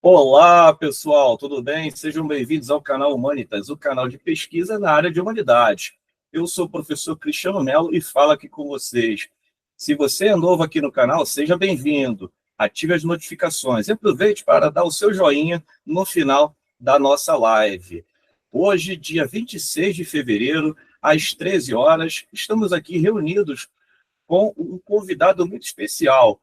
Olá, pessoal, tudo bem? Sejam bem-vindos ao canal Humanitas, o canal de pesquisa na área de humanidades. Eu sou o professor Cristiano Melo e falo aqui com vocês. Se você é novo aqui no canal, seja bem-vindo. Ative as notificações e aproveite para dar o seu joinha no final da nossa live. Hoje, dia 26 de fevereiro, às 13 horas, estamos aqui reunidos com um convidado muito especial,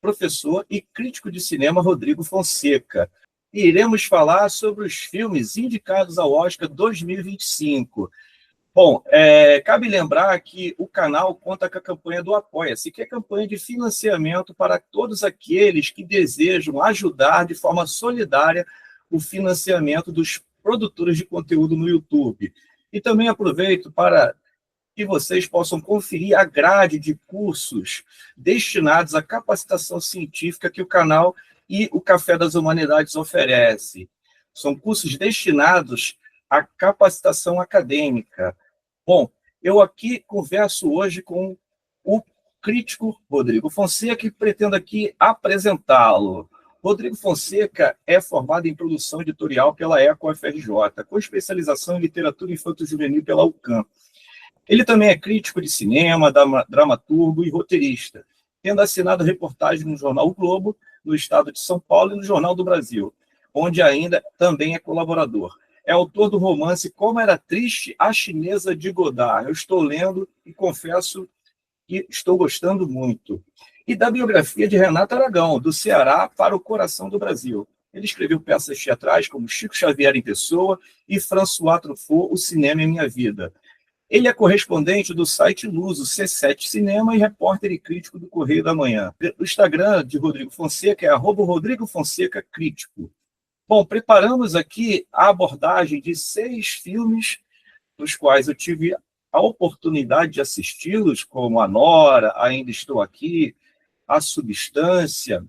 professor e crítico de cinema Rodrigo Fonseca. E iremos falar sobre os filmes indicados ao Oscar 2025. Bom, cabe lembrar que o canal conta com a campanha do Apoia-se, que é a campanha de financiamento para todos aqueles que desejam ajudar de forma solidária o financiamento dos produtores de conteúdo no YouTube. E também aproveito para que vocês possam conferir a grade de cursos destinados à capacitação científica que o canal e o Café das Humanidades oferece. São cursos destinados à capacitação acadêmica. Bom, eu aqui converso hoje com o crítico Rodrigo Fonseca e pretendo aqui apresentá-lo. Rodrigo Fonseca é formado em produção editorial pela ECO-FRJ, com especialização em literatura infanto-juvenil pela UCAM. Ele também é crítico de cinema, dramaturgo e roteirista, tendo assinado reportagem no jornal O Globo, no estado de São Paulo e no Jornal do Brasil, onde ainda também é colaborador. É autor do romance Como Era Triste a Chinesa de Godard. Eu estou lendo e confesso que estou gostando muito. E da biografia de Renato Aragão, do Ceará para o Coração do Brasil. Ele escreveu peças teatrais como Chico Xavier em Pessoa e François Truffaut, O Cinema em Minha Vida. Ele é correspondente do site Luso, C7 Cinema, e repórter e crítico do Correio da Manhã. O Instagram de Rodrigo Fonseca é @RodrigoFonsecaCrítico. Bom, preparamos aqui a abordagem de 6 filmes, dos quais eu tive a oportunidade de assisti-los, como A Nora, Ainda Estou Aqui, A Substância,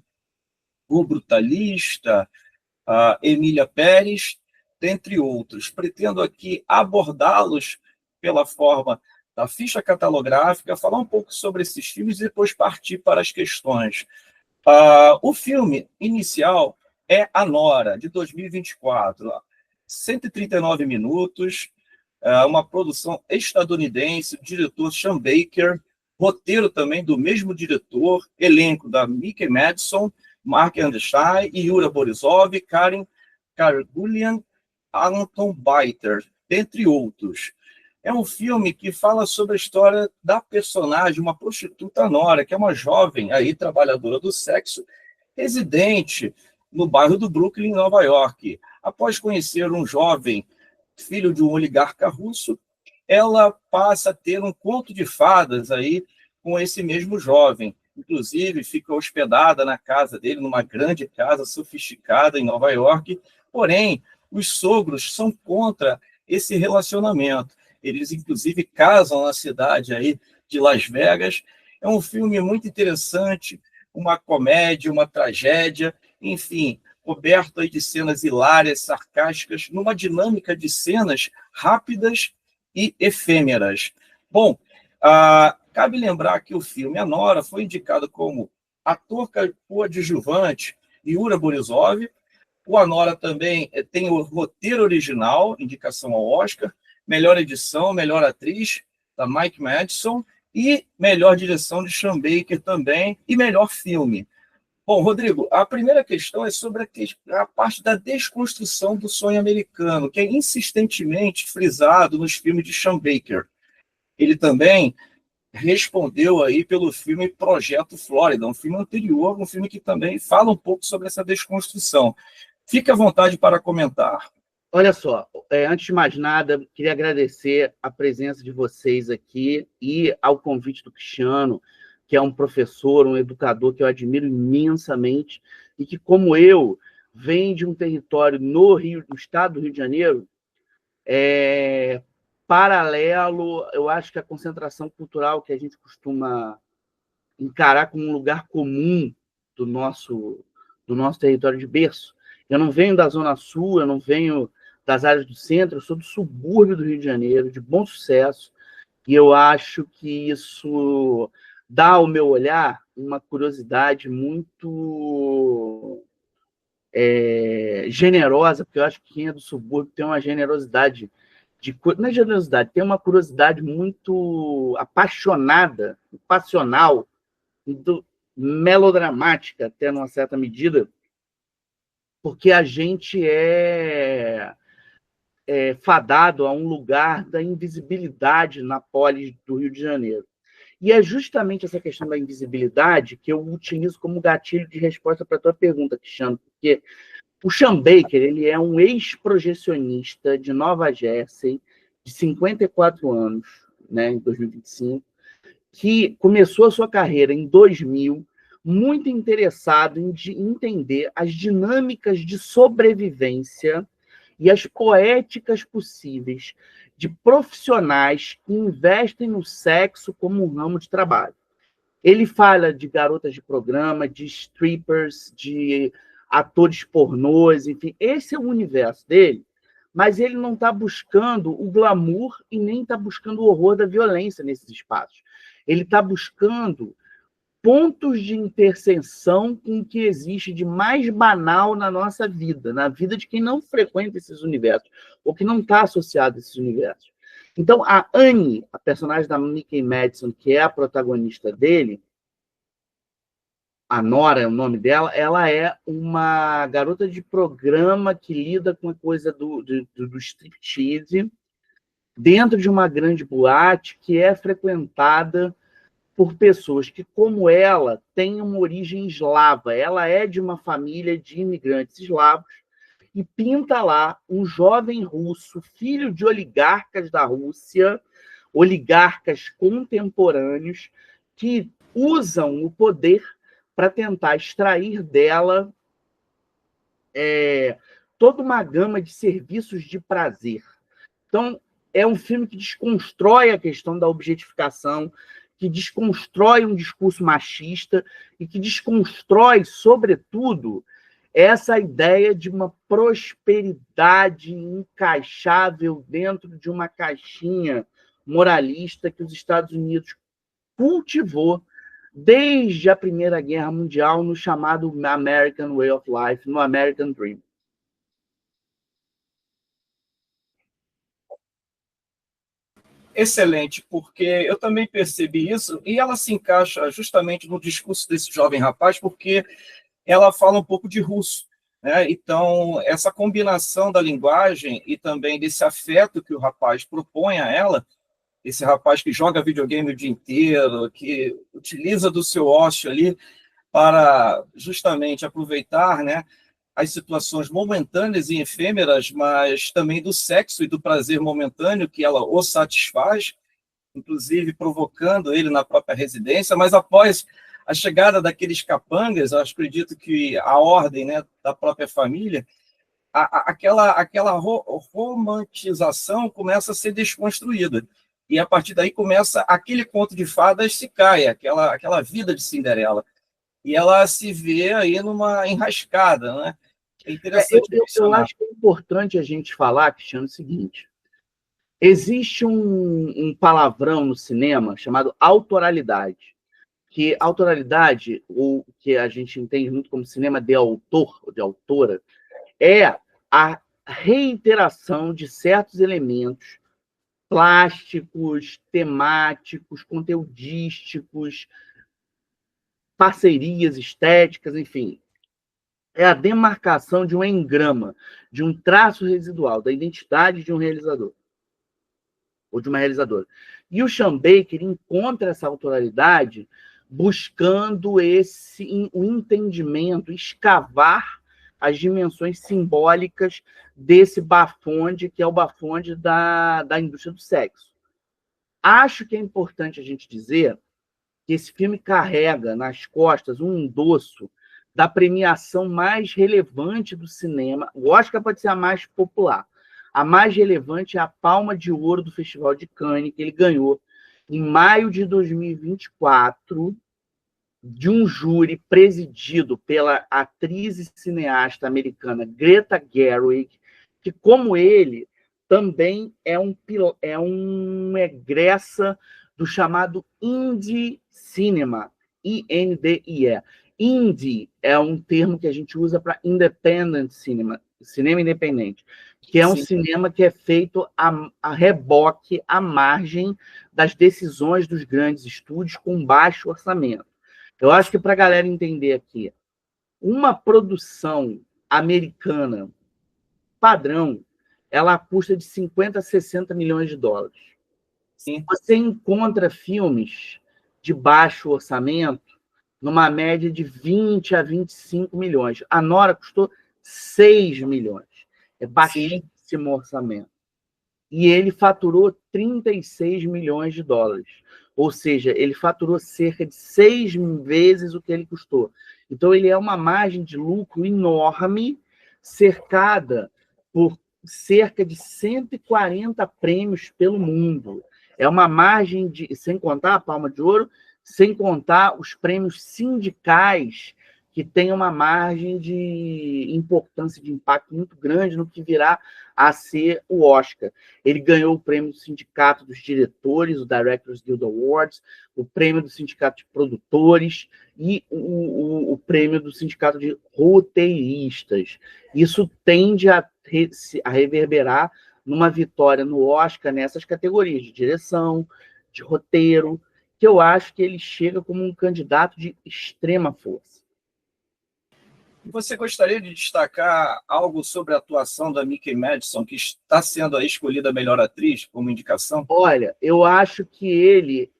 O Brutalista, a Emília Pérez, dentre outros. Pretendo aqui abordá-los pela forma da ficha catalográfica, falar um pouco sobre esses filmes e depois partir para as questões. O filme inicial é A Nora, de 2024, 139 minutos, uma produção estadunidense, o diretor Sean Baker, roteiro também do mesmo diretor, elenco da Mickey Madison, Mark Andershai, Yura Borisov, Karen Kargulian, Anton Beiter, entre outros. É um filme que fala sobre a história da personagem, uma prostituta Nora, que é uma jovem aí, trabalhadora do sexo, residente no bairro do Brooklyn, em Nova York. Após conhecer um jovem filho de um oligarca russo, ela passa a ter um conto de fadas aí com esse mesmo jovem. Inclusive, fica hospedada na casa dele, numa grande casa sofisticada em Nova York. Porém, os sogros são contra esse relacionamento. Eles, inclusive, casam na cidade aí de Las Vegas. É um filme muito interessante, uma comédia, uma tragédia, enfim, coberto aí de cenas hilárias, sarcásticas, numa dinâmica de cenas rápidas e efêmeras. Bom, cabe lembrar que o filme A Nora foi indicado como ator coadjuvante Yura Borisov. O A Nora também tem o roteiro original, indicação ao Oscar, melhor edição, melhor atriz, da Mike Madison, e melhor direção de Sean Baker também, e melhor filme. Bom, Rodrigo, a primeira questão é sobre a parte da desconstrução do sonho americano, que é insistentemente frisado nos filmes de Sean Baker. Ele também respondeu aí pelo filme Projeto Flórida, um filme anterior, um filme que também fala um pouco sobre essa desconstrução. Fique à vontade para comentar. Olha só, antes de mais nada, queria agradecer a presença de vocês aqui e ao convite do Cristiano, que é um professor, um educador que eu admiro imensamente e que, como eu, vem de um território no estado do Rio de Janeiro, paralelo, eu acho que a concentração cultural que a gente costuma encarar como um lugar comum do nosso território de berço. Eu não venho da Zona Sul, eu não venho das áreas do centro, eu sou do subúrbio do Rio de Janeiro, de Bom Sucesso, e eu acho que isso dá ao meu olhar uma curiosidade muito generosa, porque eu acho que quem é do subúrbio tem uma generosidade, não é generosidade, tem uma curiosidade muito apaixonada, passional, melodramática, até numa certa medida, porque a gente é fadado a um lugar da invisibilidade na polis do Rio de Janeiro. E é justamente essa questão da invisibilidade que eu utilizo como gatilho de resposta para a tua pergunta, Cristiano, porque o Sean Baker, ele é um ex-projecionista de Nova Jersey, de 54 anos, né, em 2025, que começou a sua carreira em 2000, muito interessado em entender as dinâmicas de sobrevivência e as poéticas possíveis de profissionais que investem no sexo como um ramo de trabalho. Ele fala de garotas de programa, de strippers, de atores pornôs, enfim, esse é o universo dele, mas ele não está buscando o glamour e nem está buscando o horror da violência nesses espaços. Ele está buscando pontos de interseção com o que existe de mais banal na nossa vida, na vida de quem não frequenta esses universos, ou que não está associado a esses universos. Então, a Annie, a personagem da Mickey Madison, que é a protagonista dele, a Nora é o nome dela, ela é uma garota de programa que lida com a coisa do striptease dentro de uma grande boate que é frequentada por pessoas que, como ela, têm uma origem eslava. Ela é de uma família de imigrantes eslavos e pinta lá um jovem russo, filho de oligarcas da Rússia, oligarcas contemporâneos, que usam o poder para tentar extrair dela toda uma gama de serviços de prazer. Então, é um filme que desconstrói a questão da objetificação, que desconstrói um discurso machista e que desconstrói, sobretudo, essa ideia de uma prosperidade encaixável dentro de uma caixinha moralista que os Estados Unidos cultivou desde a Primeira Guerra Mundial no chamado American Way of Life, no American Dream. Excelente, porque eu também percebi isso, e ela se encaixa justamente no discurso desse jovem rapaz, porque ela fala um pouco de russo, né? Então, essa combinação da linguagem e também desse afeto que o rapaz propõe a ela, esse rapaz que joga videogame o dia inteiro, que utiliza do seu ócio ali para justamente aproveitar, né, as situações momentâneas e efêmeras, mas também do sexo e do prazer momentâneo que ela o satisfaz, inclusive provocando ele na própria residência, mas após a chegada daqueles capangas, eu acredito que a ordem, né, da própria família, aquela romantização começa a ser desconstruída. E a partir daí começa aquele conto de fadas se cai, aquela vida de Cinderela. E ela se vê aí numa enrascada, né? É interessante eu acho que é importante a gente falar, Cristiano, o seguinte: existe um palavrão no cinema chamado autoralidade, que autoralidade, ou que a gente entende muito como cinema de autor, ou de autora, é a reiteração de certos elementos plásticos, temáticos, conteudísticos, parcerias estéticas, enfim. É a demarcação de um engrama, de um traço residual da identidade de um realizador ou de uma realizadora. E o Sean Baker encontra essa autoralidade buscando o entendimento, escavar as dimensões simbólicas desse bafonde, que é o bafonde da indústria do sexo. Acho que é importante a gente dizer que esse filme carrega nas costas um endosso da premiação mais relevante do cinema. O Oscar pode ser a mais popular. A mais relevante é a Palma de Ouro do Festival de Cannes, que ele ganhou em maio de 2024, de um júri presidido pela atriz e cineasta americana Greta Gerwig, que, como ele, também é uma egressa do chamado Indie Cinema, INDIE. Indie é um termo que a gente usa para independent cinema, cinema independente, que é um Sim. cinema que é feito a reboque, à margem das decisões dos grandes estúdios com baixo orçamento. Eu acho que para a galera entender aqui, uma produção americana padrão, ela custa de 50 a 60 milhões de dólares. Sim. Você encontra filmes de baixo orçamento numa média de 20 a 25 milhões. A Nora custou 6 milhões. É baixíssimo orçamento. E ele faturou 36 milhões de dólares. Ou seja, ele faturou cerca de 6 vezes o que ele custou. Então, ele é uma margem de lucro enorme, cercada por cerca de 140 prêmios pelo mundo. É uma margem de, sem contar a Palma de Ouro, sem contar os prêmios sindicais, que tem uma margem de importância, de impacto muito grande no que virá a ser o Oscar. Ele ganhou o prêmio do Sindicato dos Diretores, o Directors Guild Awards, o prêmio do Sindicato de Produtores e o prêmio do Sindicato de Roteiristas. Isso tende a reverberar numa vitória no Oscar nessas categorias de direção, de roteiro, que eu acho que ele chega como um candidato de extrema força. Você gostaria de destacar algo sobre a atuação da Mikey Madison, que está sendo aí escolhida a melhor atriz como indicação? Olha, eu acho que ele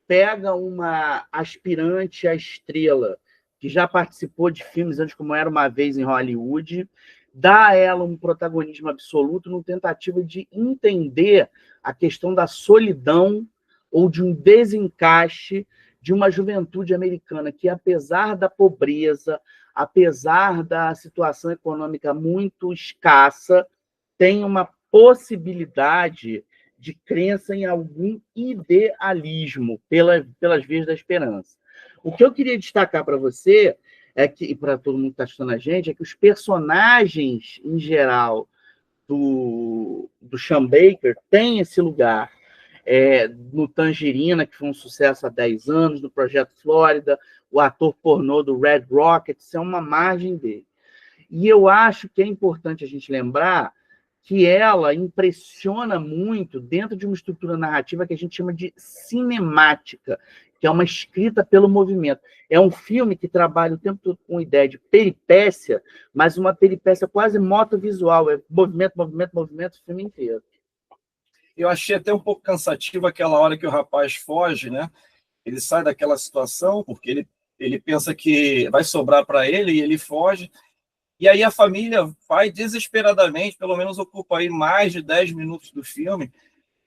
pega uma aspirante à estrela, que já participou de filmes antes, como Era Uma Vez em Hollywood, dá a ela um protagonismo absoluto no tentativa de entender a questão da solidão ou de um desencaixe de uma juventude americana que, apesar da pobreza, apesar da situação econômica muito escassa, tem uma possibilidade de crença em algum idealismo pelas vias da esperança. O que eu queria destacar para você, e para todo mundo que está assistindo a gente, é que os personagens, em geral, do Sean Baker têm esse lugar. No Tangerina, que foi um sucesso há 10 anos, no Projeto Flórida, o ator pornô do Red Rocket, é uma margem dele. E eu acho que é importante a gente lembrar que ela impressiona muito dentro de uma estrutura narrativa que a gente chama de cinemática, que é uma escrita pelo movimento. É um filme que trabalha o tempo todo com a ideia de peripécia, mas uma peripécia quase motovisual, é movimento, movimento, movimento o filme inteiro. Eu achei até um pouco cansativo aquela hora que o rapaz foge, né? Ele sai daquela situação porque ele pensa que vai sobrar para ele e ele foge. E aí a família vai desesperadamente, pelo menos ocupa aí mais de 10 minutos do filme,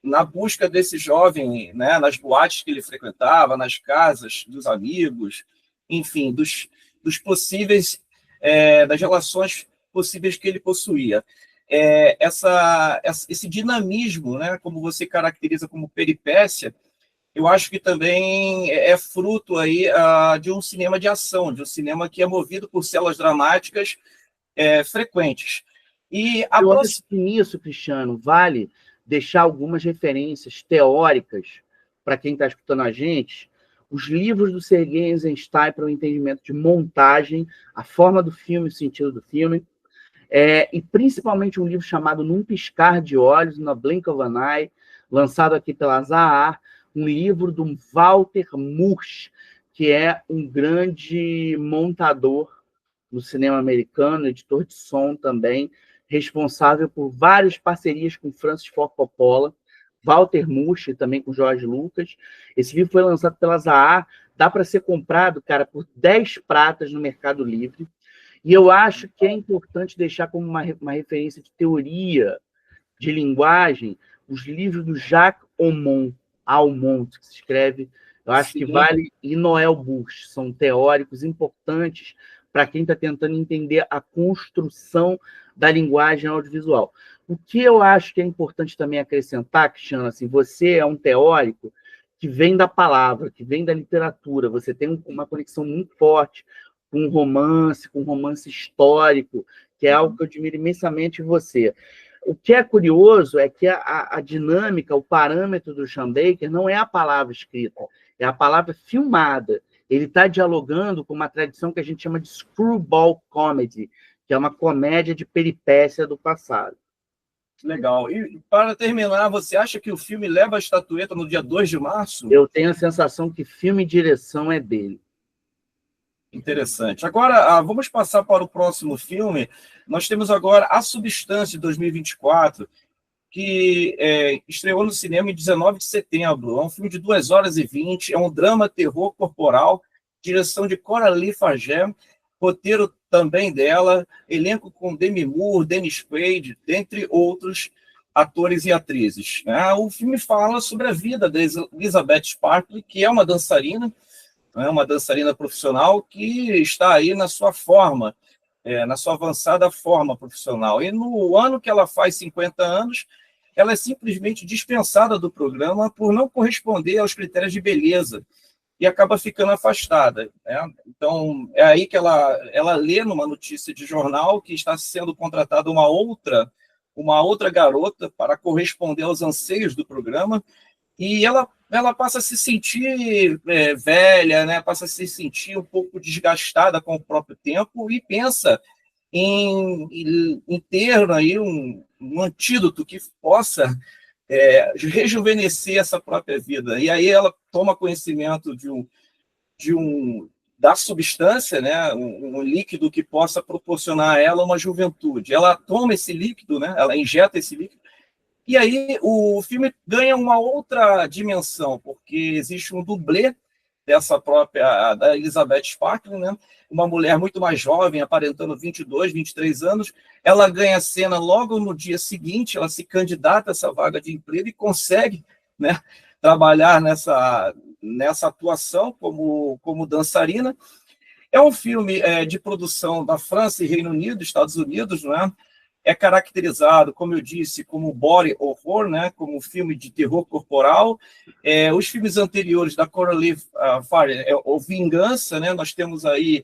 na busca desse jovem, né, nas boates que ele frequentava, nas casas dos amigos, enfim, dos possíveis, das relações possíveis que ele possuía. Esse dinamismo, né, como você caracteriza como peripécia, eu acho que também é fruto aí de um cinema de ação, de um cinema que é movido por células dramáticas frequentes. E eu acho que nisso, Cristiano, vale deixar algumas referências teóricas para quem está escutando a gente. Os livros do Sergei Eisenstein para o entendimento de montagem, a forma do filme, o sentido do filme, e principalmente um livro chamado Num Piscar de Olhos, na Blink of an Eye, lançado aqui pela Zahar, um livro do Walter Murch, que é um grande montador no cinema americano, editor de som também, responsável por várias parcerias com Francis Ford Coppola, Walter Murch, também com George Lucas. Esse livro foi lançado pela Zahar, dá para ser comprado, cara, por 10 pratas no Mercado Livre. E eu acho que é importante deixar como uma referência de teoria, de linguagem, os livros do Jacques Almont, que se escreve, eu acho que vale, e Noel Bush, são teóricos importantes para quem está tentando entender a construção da linguagem audiovisual. O que eu acho que é importante também acrescentar, Cristiano, assim, você é um teórico que vem da palavra, que vem da literatura, você tem uma conexão muito forte com um romance histórico, que é algo que eu admiro imensamente em você. O que é curioso é que a dinâmica, o parâmetro do Sean Baker não é a palavra escrita, é a palavra filmada. ele está dialogando com uma tradição que a gente chama de screwball comedy, que é uma comédia de peripécia do passado. Legal. E para terminar, você acha que o filme leva a estatueta no dia 2 de março? Eu tenho a sensação que filme e direção é dele. Interessante. Agora, vamos passar para o próximo filme. Nós temos agora A Substância, de 2024, que estreou no cinema em 19 de setembro. É um filme de 2 horas e 20, é um drama terror corporal, direção de Coralie Fargeat, roteiro também dela, elenco com Demi Moore, Dennis Quaid, dentre outros atores e atrizes. O filme fala sobre a vida da Elizabeth Sparkley, que é uma dançarina profissional que está aí na sua forma, na sua avançada forma profissional. E no ano que ela faz 50 anos, ela é simplesmente dispensada do programa por não corresponder aos critérios de beleza e acaba ficando afastada. Então, é aí que ela lê numa notícia de jornal que está sendo contratada uma outra garota para corresponder aos anseios do programa, e ela passa a se sentir velha, né? Passa a se sentir um pouco desgastada com o próprio tempo e pensa em ter aí um antídoto que possa rejuvenescer essa própria vida. E aí ela toma conhecimento da substância, né? Um líquido que possa proporcionar a ela uma juventude. Ela toma esse líquido, né? Ela injeta esse líquido, e aí o filme ganha uma outra dimensão, porque existe um dublê dessa própria, da Elizabeth Sparkley, né? Uma mulher muito mais jovem, aparentando 22, 23 anos. Ela ganha a cena logo no dia seguinte, ela se candidata a essa vaga de emprego e consegue, né, trabalhar nessa atuação como dançarina. É um filme de produção da França e Reino Unido, Estados Unidos, né? É caracterizado, como eu disse, como body horror, né? Como filme de terror corporal. Os filmes anteriores da Coralie Fargeat, o Vingança, né? Nós temos aí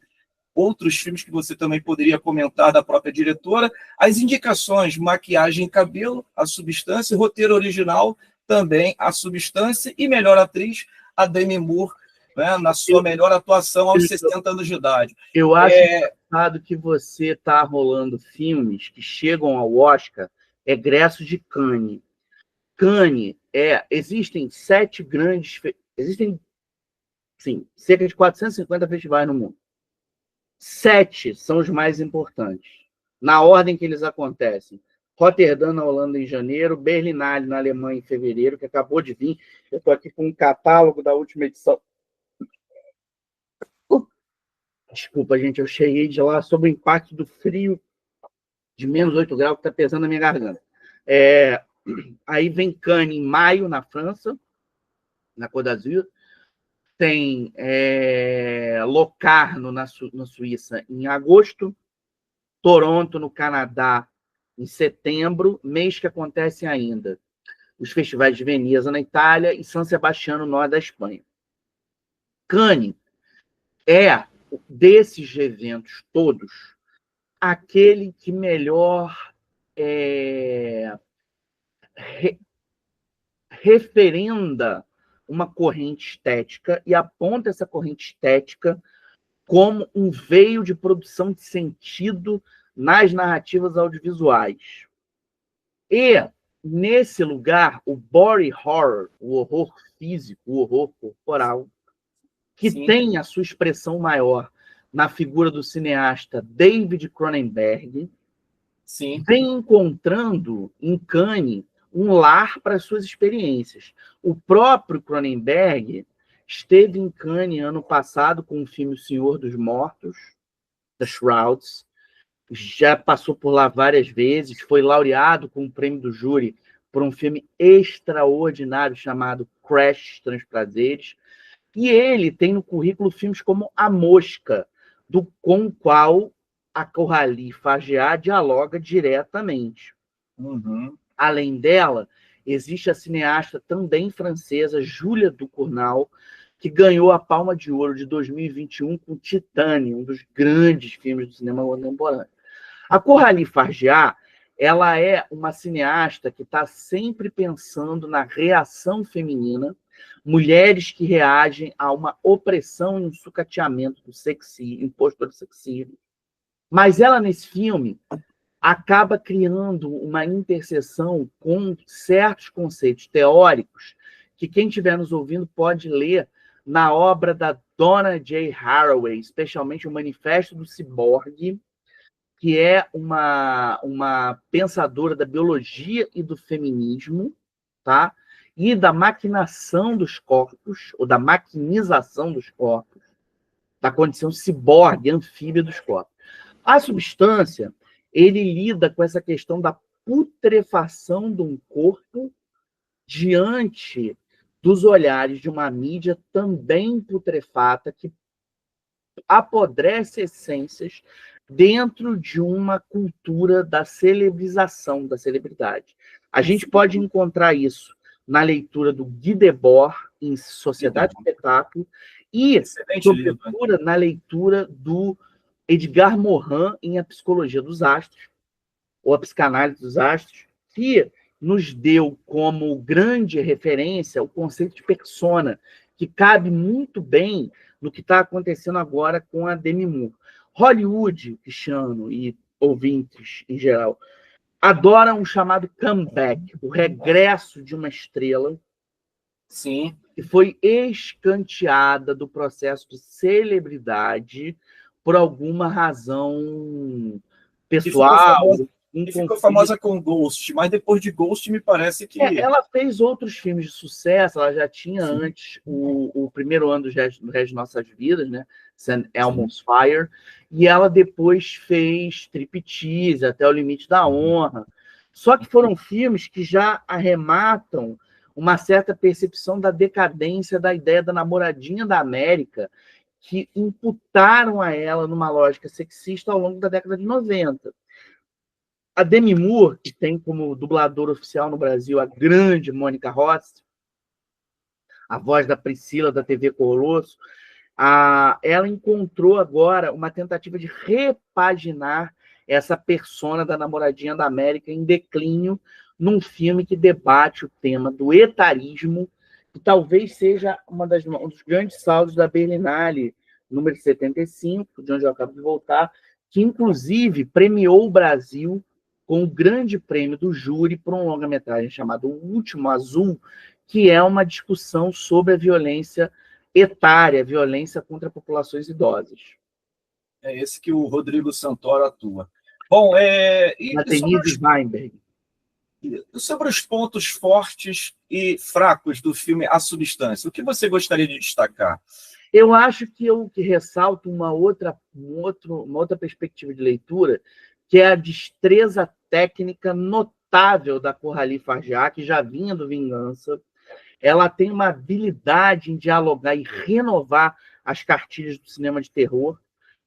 outros filmes que você também poderia comentar da própria diretora. As indicações: Maquiagem e Cabelo, A Substância, roteiro original, também A Substância, e melhor atriz, a Demi Moore, né? Na sua melhor atuação aos 60 anos de idade. Eu acho engraçado que você está rolando filmes que chegam ao Oscar egressos de Cannes. Cannes existem 7 grandes... Existem, sim, cerca de 450 festivais no mundo. 7 são os mais importantes, na ordem que eles acontecem. Roterdã, na Holanda, em janeiro, Berlinale, na Alemanha, em fevereiro, que acabou de vir. Eu estou aqui com um catálogo da última edição. Desculpa, gente, eu cheguei de lá sobre o impacto do frio de menos 8 graus que está pesando na minha garganta. Aí vem Cannes em maio, na França, na Côte d'Azur. Tem Locarno, na Suíça, em agosto. Toronto, no Canadá, em setembro, mês que acontecem ainda os festivais de Veneza, na Itália, e São Sebastião, no norte da Espanha. Cannes é, desses eventos todos, aquele que melhor referenda uma corrente estética e aponta essa corrente estética como um veio de produção de sentido nas narrativas audiovisuais. E, nesse lugar, o body horror, o horror físico, o horror corporal, que Sim. tem a sua expressão maior na figura do cineasta David Cronenberg, Sim. vem encontrando em Cannes um lar para as suas experiências. O próprio Cronenberg esteve em Cannes ano passado com o filme O Senhor dos Mortos, The Shrouds, já passou por lá várias vezes, foi laureado com o prêmio do júri por um filme extraordinário chamado Crash, Estranhos Prazeres, e ele tem no currículo filmes como A Mosca, com o qual a Coralie Fargeat dialoga diretamente. Uhum. Além dela, existe a cineasta também francesa Julia Ducournau, que ganhou a Palma de Ouro de 2021 com Titane, um dos grandes filmes do cinema contemporâneo. A Coralie Fargeat, ela é uma cineasta que está sempre pensando na reação feminina mulheres que reagem a uma opressão e um sucateamento do sexismo, imposto pelo sexismo. Mas ela, nesse filme, acaba criando uma interseção com certos conceitos teóricos que quem estiver nos ouvindo pode ler na obra da Donna J. Haraway, especialmente o Manifesto do Ciborgue, que é uma pensadora da biologia e do feminismo, tá? E da maquinação dos corpos, ou da maquinização dos corpos, da condição ciborgue, anfíbia dos corpos. A substância, ele lida com essa questão da putrefação de um corpo diante dos olhares de uma mídia também putrefata, que apodrece essências dentro de uma cultura da celebrização da celebridade. A gente pode encontrar isso na leitura do Guy Debord, em Sociedade e Espetáculo, e, sobretudo, na leitura do Edgar Morin, em A Psicologia dos Astros, ou A Psicanálise dos Astros, que nos deu como grande referência o conceito de persona, que cabe muito bem no que está acontecendo agora com a Demi Moore. Hollywood, Cristiano e ouvintes em geral, adora um chamado comeback, o regresso de uma estrela. Sim. Que foi escanteada do processo de celebridade por alguma razão pessoal. E ficou famosa com Ghost, mas depois de Ghost me parece que... Ela fez outros filmes de sucesso, ela já tinha antes o primeiro ano do Resto de Nossas Vidas, né? St. Elmo's Fire, e ela depois fez Striptease, Até o Limite da Honra. Só que foram filmes que já arrematam uma certa percepção da decadência da ideia da namoradinha da América, que imputaram a ela numa lógica sexista ao longo da década de 90. A Demi Moore, que tem como dubladora oficial no Brasil a grande Mônica Rossi, a voz da Priscila da TV Colosso, ela encontrou agora uma tentativa de repaginar essa persona da namoradinha da América em declínio num filme que debate o tema do etarismo, que talvez seja um dos grandes saldos da Berlinale, número 75, de onde eu acabo de voltar, que inclusive premiou o Brasil com o grande prêmio do júri por um longa-metragem chamado O Último Azul, que é uma discussão sobre a violência etária, violência contra populações idosas. É esse que o Rodrigo Santoro atua. Bom, Na Denise Weinberg. Sobre os pontos fortes e fracos do filme A Substância, o que você gostaria de destacar? Eu acho que eu ressalto uma outra perspectiva de leitura, que é a destreza técnica notável da Coralie Farjat, que já vinha do Vingança. Ela tem uma habilidade em dialogar e renovar as cartilhas do cinema de terror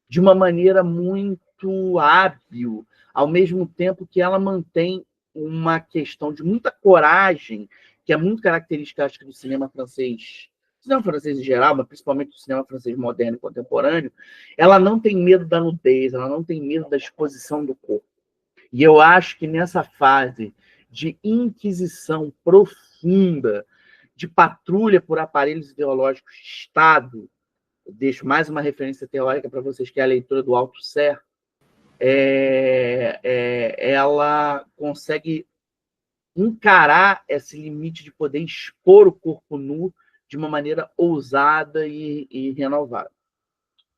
de uma maneira muito hábil, ao mesmo tempo que ela mantém uma questão de muita coragem, que é muito característica, acho que, do cinema francês em geral, mas principalmente do cinema francês moderno e contemporâneo. Ela não tem medo da nudez, ela não tem medo da exposição do corpo. E eu acho que nessa fase de inquisição profunda, de patrulha por aparelhos ideológicos de Estado, eu deixo mais uma referência teórica para vocês, que é a leitura do Althusser, ela consegue encarar esse limite de poder expor o corpo nu de uma maneira ousada e renovada.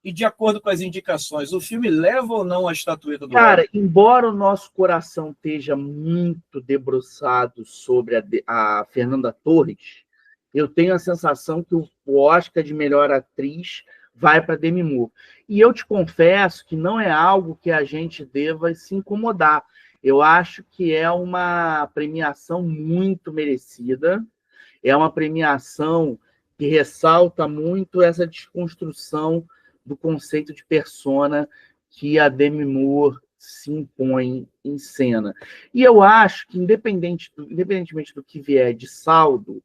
E de acordo com as indicações, o filme leva ou não a estatueta do Cara, embora o nosso coração esteja muito debruçado sobre a Fernanda Torres, eu tenho a sensação que o Oscar de melhor atriz vai para Demi Moore. E eu te confesso que não é algo que a gente deva se incomodar. Eu acho que é uma premiação muito merecida, é uma premiação que ressalta muito essa desconstrução do conceito de persona que a Demi Moore se impõe em cena. E eu acho que, independentemente do que vier de saldo,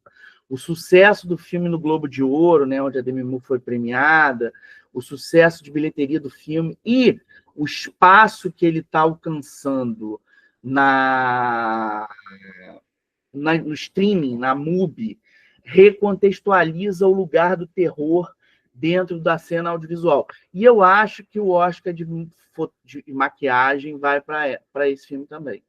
o sucesso do filme no Globo de Ouro, né, onde a Demi Moore foi premiada, o sucesso de bilheteria do filme e o espaço que ele está alcançando no streaming, na MUBI, recontextualiza o lugar do terror dentro da cena audiovisual. E eu acho que o Oscar de maquiagem vai para esse filme também.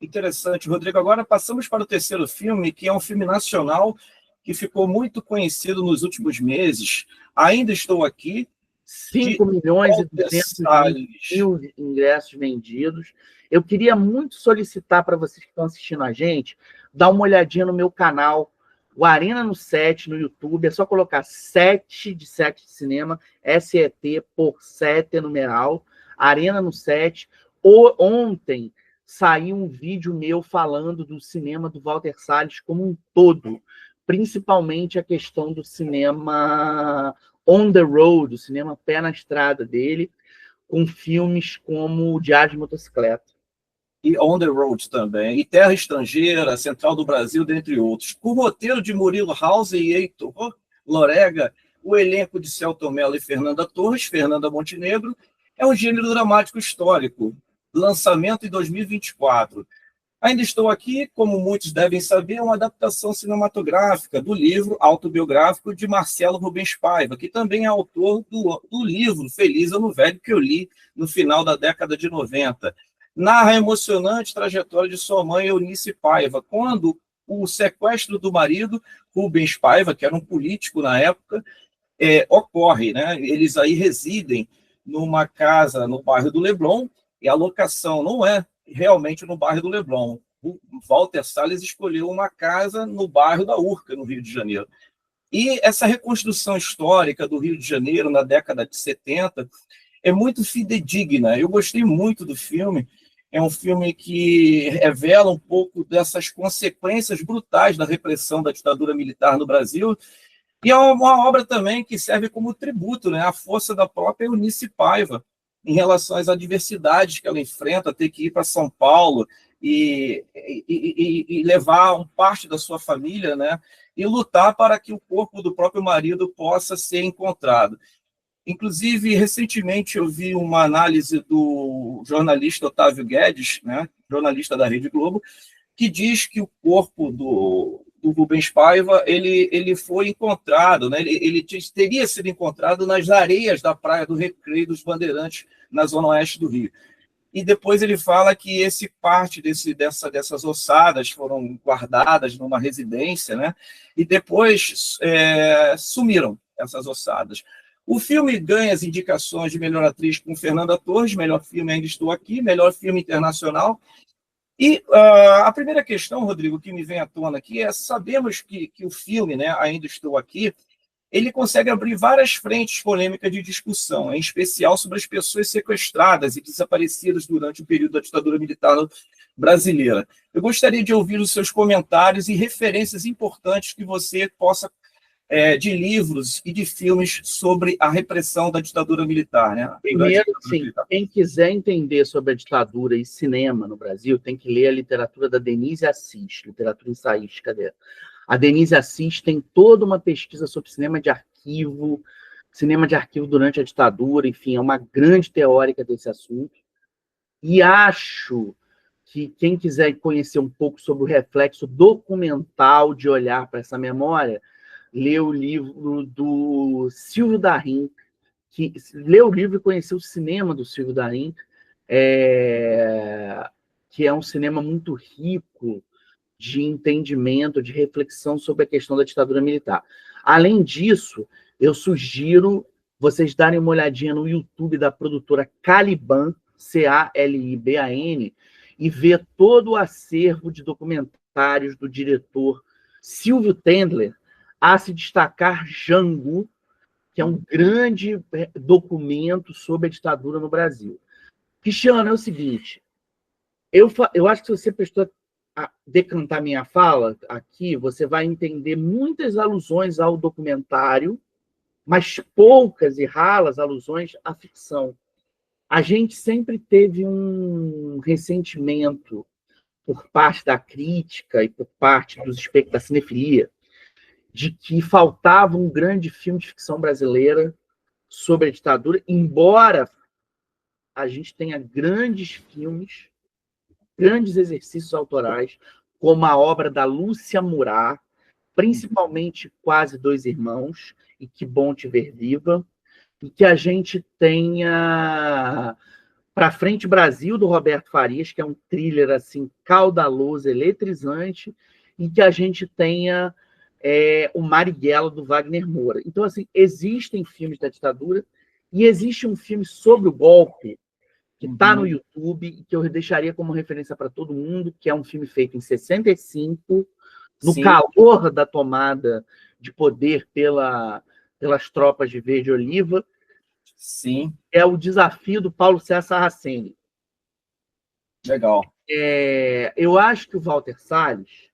Interessante, Rodrigo. Agora passamos para o terceiro filme, que é um filme nacional que ficou muito conhecido nos últimos meses. Ainda Estou Aqui, 5 milhões e 200 mil ingressos vendidos. Eu queria muito solicitar para vocês que estão assistindo a gente, dar uma olhadinha no meu canal, o Arena no Set, no YouTube. É só colocar 7 de cinema, SET por 7 numeral, Arena no Set. Ontem saiu um vídeo meu falando do cinema do Walter Salles como um todo, principalmente a questão do cinema on the road, o cinema pé na estrada dele, com filmes como O Diário de Motocicleta. E On the Road também, e Terra Estrangeira, Central do Brasil, dentre outros. Com o roteiro de Murilo Hauser e Heitor Lorega, o elenco de Celton Mello e Fernanda Torres, Fernanda Montenegro, é um gênero dramático histórico, lançamento em 2024. Ainda Estou Aqui, como muitos devem saber, é uma adaptação cinematográfica do livro autobiográfico de Marcelo Rubens Paiva, que também é autor do livro Feliz Ano Velho, que eu li no final da década de 90. Narra a emocionante trajetória de sua mãe, Eunice Paiva, quando o sequestro do marido, Rubens Paiva, que era um político na época, ocorre, né? Eles aí residem numa casa no bairro do Leblon, e a locação não é realmente no bairro do Leblon. O Walter Salles escolheu uma casa no bairro da Urca, no Rio de Janeiro. E essa reconstrução histórica do Rio de Janeiro na década de 70 é muito fidedigna. Eu gostei muito do filme. É um filme que revela um pouco dessas consequências brutais da repressão da ditadura militar no Brasil. E é uma obra também que serve como tributo, né, à força da própria Eunice Paiva, em relação às adversidades que ela enfrenta, ter que ir para São Paulo e levar parte da sua família, né, e lutar para que o corpo do próprio marido possa ser encontrado. Inclusive, recentemente eu vi uma análise do jornalista Otávio Guedes, né, jornalista da Rede Globo, que diz que o corpo do Rubens Paiva ele foi encontrado, né, ele teria sido encontrado nas areias da Praia do Recreio dos Bandeirantes, na zona oeste do Rio. E depois ele fala que parte dessas ossadas foram guardadas numa residência, né, e depois sumiram essas ossadas. O filme ganha as indicações de melhor atriz com Fernanda Torres, melhor filme Ainda Estou Aqui, melhor filme internacional. E a primeira questão, Rodrigo, que me vem à tona aqui é: sabemos que o filme, né, Ainda Estou Aqui, ele consegue abrir várias frentes polêmicas de discussão, em especial sobre as pessoas sequestradas e desaparecidas durante o período da ditadura militar brasileira. Eu gostaria de ouvir os seus comentários e referências importantes que você possa de livros e de filmes sobre a repressão da ditadura militar. Né? Primeiro, sim, quem quiser entender sobre a ditadura e cinema no Brasil tem que ler a literatura da Denise Assis, literatura ensaística dela. A Denise Assis tem toda uma pesquisa sobre cinema de arquivo durante a ditadura, enfim, é uma grande teórica desse assunto. E acho que quem quiser conhecer um pouco sobre o reflexo documental de olhar para essa memória, lê o livro do Silvio Darim, que lê o livro e conheceu o cinema do Silvio Darim, que é um cinema muito rico de entendimento, de reflexão sobre a questão da ditadura militar. Além disso, eu sugiro vocês darem uma olhadinha no YouTube da produtora Caliban, Caliban, e ver todo o acervo de documentários do diretor Silvio Tendler, a se destacar Jango, que é um grande documento sobre a ditadura no Brasil. Cristiano, é o seguinte, eu acho que se você prestou a decantar minha fala aqui, você vai entender muitas alusões ao documentário, mas poucas e raras alusões à ficção. A gente sempre teve um ressentimento por parte da crítica e por parte da cinefilia, de que faltava um grande filme de ficção brasileira sobre a ditadura, embora a gente tenha grandes filmes, grandes exercícios autorais, como a obra da Lúcia Murat, principalmente Quase Dois Irmãos, e Que Bom Te Ver Viva, e que a gente tenha Pra Frente Brasil, do Roberto Farias, que é um thriller assim caudaloso, eletrizante, e que a gente tenha o Marighella, do Wagner Moura. Então, assim, existem filmes da ditadura e existe um filme sobre o golpe que está no YouTube e que eu deixaria como referência para todo mundo, que é um filme feito em 65, no Sim. calor da tomada de poder pelas tropas de Verde Oliva. Sim. É O Desafio do Paulo César Saraceni. Legal. Eu acho que o Walter Salles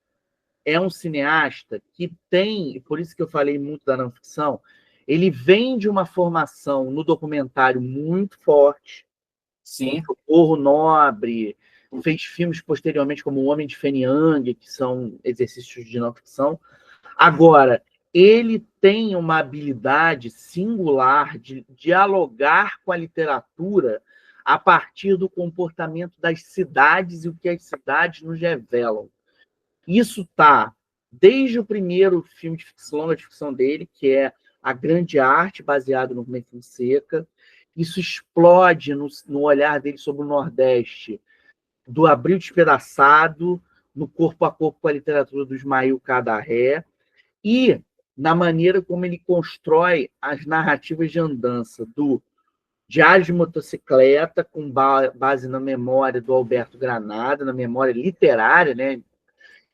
é um cineasta que tem, por isso que eu falei muito da não ficção, ele vem de uma formação no documentário muito forte, Sim. Socorro Nobre, fez filmes posteriormente como O Homem de Feniang, que são exercícios de não ficção. Agora, ele tem uma habilidade singular de dialogar com a literatura a partir do comportamento das cidades e o que as cidades nos revelam. Isso está desde o primeiro filme de ficção, longa de ficção dele, que é A Grande Arte, baseado no Rubem Fonseca. Isso explode no olhar dele sobre o Nordeste, do Abril Despedaçado, no Corpo a Corpo com a literatura do Ismail Kadaré, e na maneira como ele constrói as narrativas de andança do Diário de Motocicleta, com base na memória do Alberto Granada, na memória literária, né?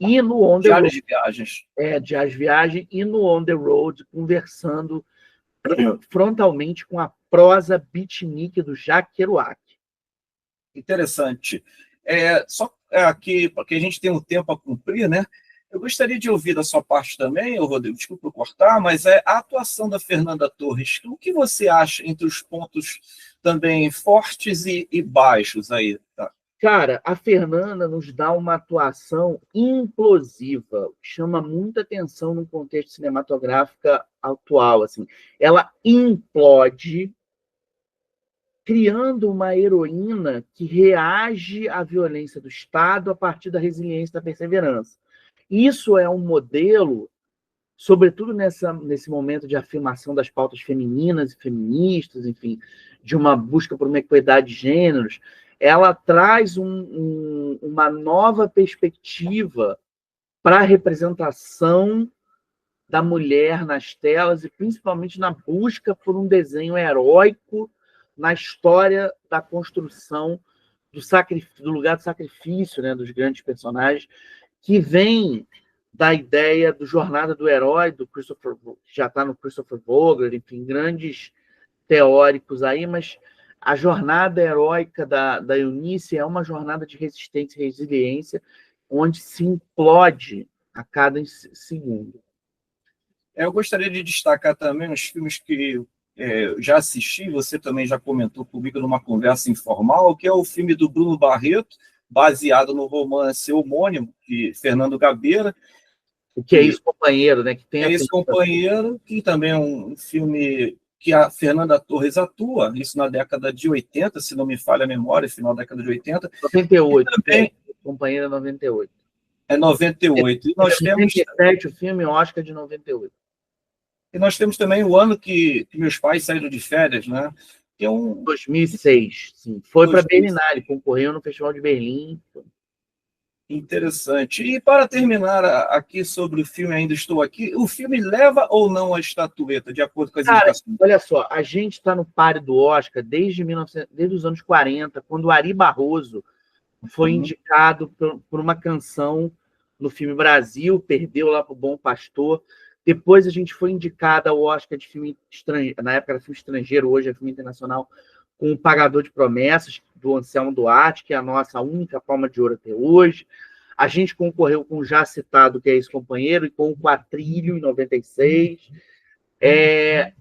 E no On the Diário Road, de Viagens. Diário de Viagem, e no On the Road, conversando frontalmente com a prosa beatnik do Jacques Kerouac. Interessante. Só aqui, porque a gente tem um tempo a cumprir, né? Eu gostaria de ouvir da sua parte também, Rodrigo, desculpa eu cortar, mas a atuação da Fernanda Torres. O que você acha entre os pontos também fortes e baixos aí? Tá? Cara, a Fernanda nos dá uma atuação implosiva, chama muita atenção no contexto cinematográfico atual. Assim. Ela implode, criando uma heroína que reage à violência do Estado a partir da resiliência e da perseverança. Isso é um modelo, sobretudo nesse momento de afirmação das pautas femininas e feministas, enfim, de uma busca por uma equidade de gêneros. Ela traz uma nova perspectiva para a representação da mulher nas telas e principalmente na busca por um desenho heróico na história da construção do lugar do sacrifício, né, dos grandes personagens, que vem da ideia do Jornada do Herói, do Christopher, que já está no Christopher Vogler, enfim, grandes teóricos aí, mas a jornada heróica da Eunice é uma jornada de resistência e resiliência, onde se implode a cada segundo. Eu gostaria de destacar também os filmes que já assisti, você também já comentou comigo numa conversa informal, que é o filme do Bruno Barreto, baseado no romance homônimo de Fernando Gabeira. O que é isso, companheiro, né? Que tem esse companheiro, que também é um filme que a Fernanda Torres atua, isso na década de 80, se não me falha a memória, final da década de 80. 98. Também, companheiro é 98. É 98. E nós temos 97, o filme Oscar de 98. E nós temos também o ano que meus pais saíram de férias, né? Que é 2006, sim. Foi para Berlinale, concorreu no Festival de Berlim. Interessante. E para terminar aqui sobre o filme Ainda Estou Aqui, o filme leva ou não a estatueta, de acordo com as indicações? Olha só, a gente está no páreo do Oscar desde os anos 40, quando o Ari Barroso foi indicado por uma canção no filme Brasil, perdeu lá para o Bom Pastor. Depois a gente foi indicada ao Oscar de filme estrangeiro, na época era filme estrangeiro, hoje é filme internacional, com O Pagador de Promessas, do Anselmo Duarte, que é a nossa única palma de ouro até hoje. A gente concorreu com o já citado, que é esse companheiro, e com o Quatrilho, em 96.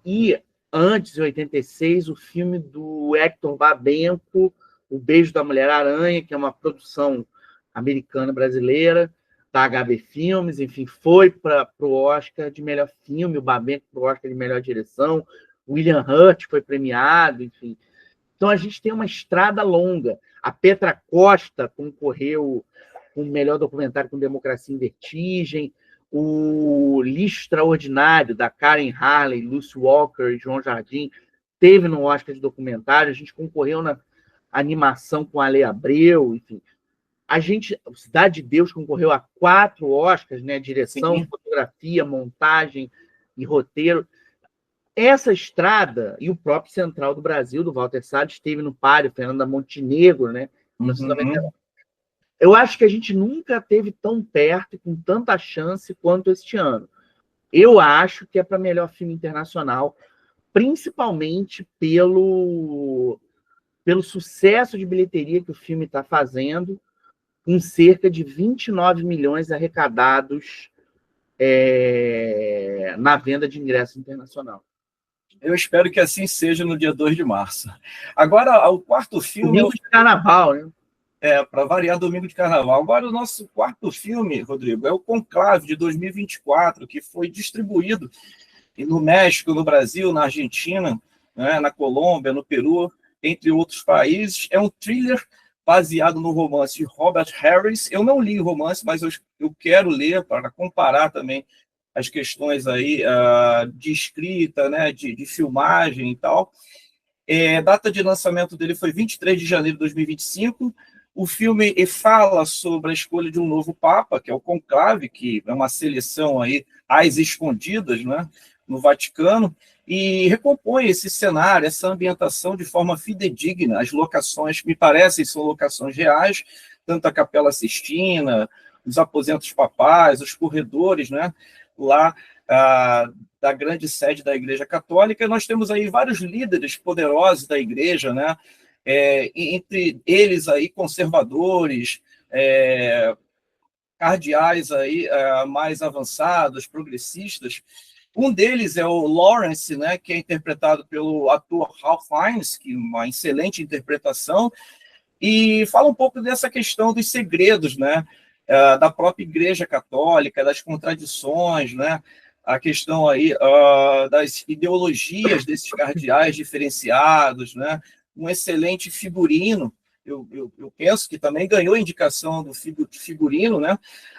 E antes, em 86, o filme do Hector Babenco, O Beijo da Mulher-Aranha, que é uma produção americana-brasileira, da HB Filmes, enfim, foi para o Oscar de melhor filme, o Babenco para o Oscar de melhor direção, William Hurt foi premiado, enfim. Então a gente tem uma estrada longa. A Petra Costa concorreu com o melhor documentário com Democracia em Vertigem, O Lixo Extraordinário, da Karen Harley, Lucy Walker e João Jardim, teve no Oscar de documentário. A gente concorreu na animação com a Ale Abreu, enfim. Cidade de Deus concorreu a 4 Oscars, né? Direção, sim, fotografia, montagem e roteiro. Essa estrada, e o próprio Central do Brasil, do Walter Salles, esteve no Páreo, Fernanda Montenegro, né? Uhum. Eu acho que a gente nunca teve tão perto, com tanta chance quanto este ano. Eu acho que é para melhor filme internacional, principalmente pelo sucesso de bilheteria que o filme está fazendo, com cerca de 29 milhões arrecadados na venda de ingresso internacional. Eu espero que assim seja no dia 2 de março. Agora, o quarto filme... Domingo de Carnaval, né? Para variar, domingo de Carnaval. Agora, o nosso quarto filme, Rodrigo, é o Conclave, de 2024, que foi distribuído no México, no Brasil, na Argentina, né, na Colômbia, no Peru, entre outros países. É um thriller baseado no romance de Robert Harris. Eu não li o romance, mas eu quero ler para comparar também as questões aí de escrita, né, de filmagem e tal. Data de lançamento dele foi 23 de janeiro de 2025. O filme fala sobre a escolha de um novo Papa, que é o Conclave, que é uma seleção aí às escondidas, né, no Vaticano, e recompõe esse cenário, essa ambientação de forma fidedigna. As locações, me parecem, são locações reais, tanto a Capela Sistina, os aposentos papais, os corredores, né, lá da grande sede da Igreja Católica. Nós temos aí vários líderes poderosos da Igreja, né, entre eles aí conservadores, cardeais aí mais avançados, progressistas. Um deles é o Lawrence, né, que é interpretado pelo ator Ralph Fiennes, que é uma excelente interpretação, e fala um pouco dessa questão dos segredos, né, da própria Igreja Católica, das contradições, né, a questão aí das ideologias desses cardeais diferenciados, né, um excelente figurino. Eu penso que também ganhou indicação do figurino, né?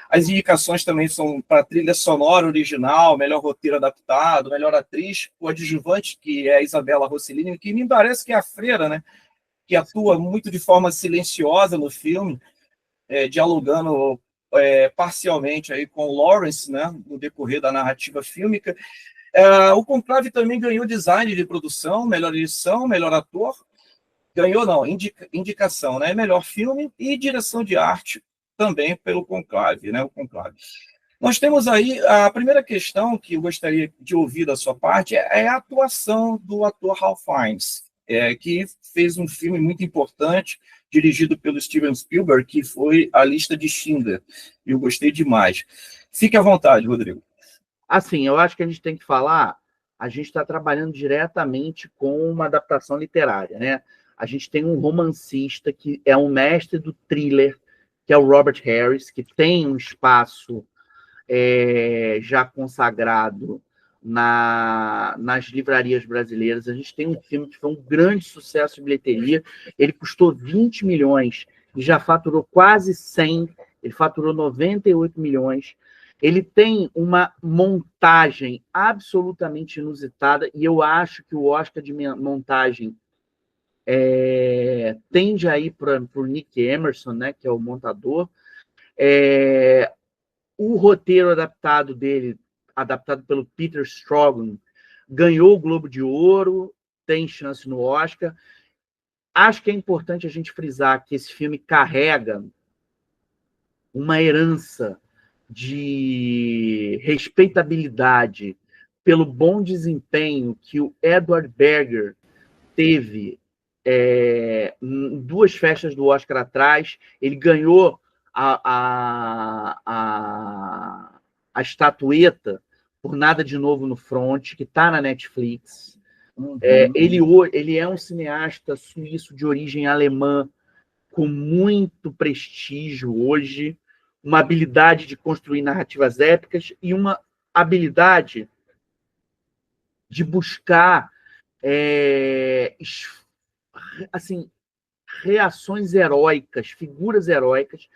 As indicações também são para trilha sonora original, melhor roteiro adaptado, melhor atriz, o adjuvante, que é a Isabella Rossellini, que me parece que é a freira, né? Que atua muito de forma silenciosa no filme, dialogando parcialmente aí com o Lawrence, né? No decorrer da narrativa fílmica. O Conclave também ganhou design de produção, melhor edição, melhor ator. Ganhou, não, indicação, né? Melhor filme e direção de arte também pelo Conclave, né? O Conclave. Nós temos aí a primeira questão que eu gostaria de ouvir da sua parte é a atuação do ator Ralph Fiennes, que fez um filme muito importante dirigido pelo Steven Spielberg, que foi A Lista de Schindler. Eu gostei demais. Fique à vontade, Rodrigo. Assim, eu acho que a gente tem que falar, a gente está trabalhando diretamente com uma adaptação literária, né? A gente tem um romancista que é um mestre do thriller, que é o Robert Harris, que tem um espaço já consagrado nas livrarias brasileiras. A gente tem um filme que foi um grande sucesso de bilheteria. Ele custou 20 milhões e já faturou quase 100. Ele faturou 98 milhões. Ele tem uma montagem absolutamente inusitada, e eu acho que o Oscar de montagem tende a ir para o Nick Emerson, né, que é o montador. O roteiro adaptado dele, adaptado pelo Peter Straughan, ganhou o Globo de Ouro, tem chance no Oscar. Acho que é importante a gente frisar que esse filme carrega uma herança de respeitabilidade pelo bom desempenho que o Edward Berger teve em 2 festas do Oscar atrás. Ele ganhou a estatueta por Nada de Novo no Front, que está na Netflix. Uhum. Ele é um cineasta suíço de origem alemã, com muito prestígio hoje, uma habilidade de construir narrativas épicas e uma habilidade de buscar assim, reações heróicas, figuras heróicas,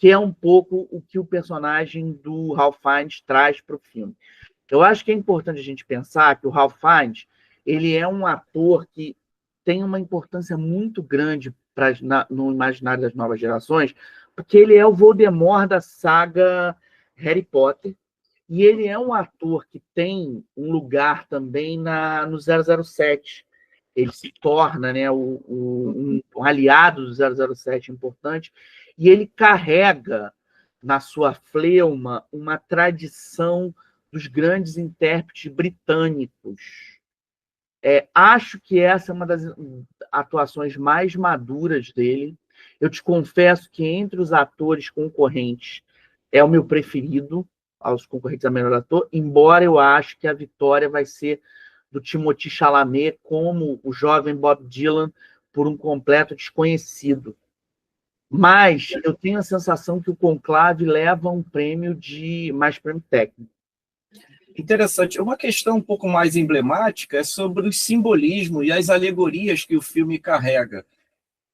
que é um pouco o que o personagem do Ralph Fiennes traz para o filme. Eu acho que é importante a gente pensar que o Ralph Fiennes, ele é um ator que tem uma importância muito grande no imaginário das novas gerações, porque ele é o Voldemort da saga Harry Potter, e ele é um ator que tem um lugar também no 007. Ele se torna, né, um aliado do 007 importante, e ele carrega na sua fleuma uma tradição dos grandes intérpretes britânicos. Acho que essa é uma das atuações mais maduras dele. Eu te confesso que entre os atores concorrentes é o meu preferido aos concorrentes a melhor ator, embora eu acho que a vitória vai ser do Timothée Chalamet como o jovem Bob Dylan por um completo desconhecido. Mas eu tenho a sensação que o Conclave leva um prêmio de mais prêmio técnico. Interessante. Uma questão um pouco mais emblemática é sobre o simbolismo e as alegorias que o filme carrega.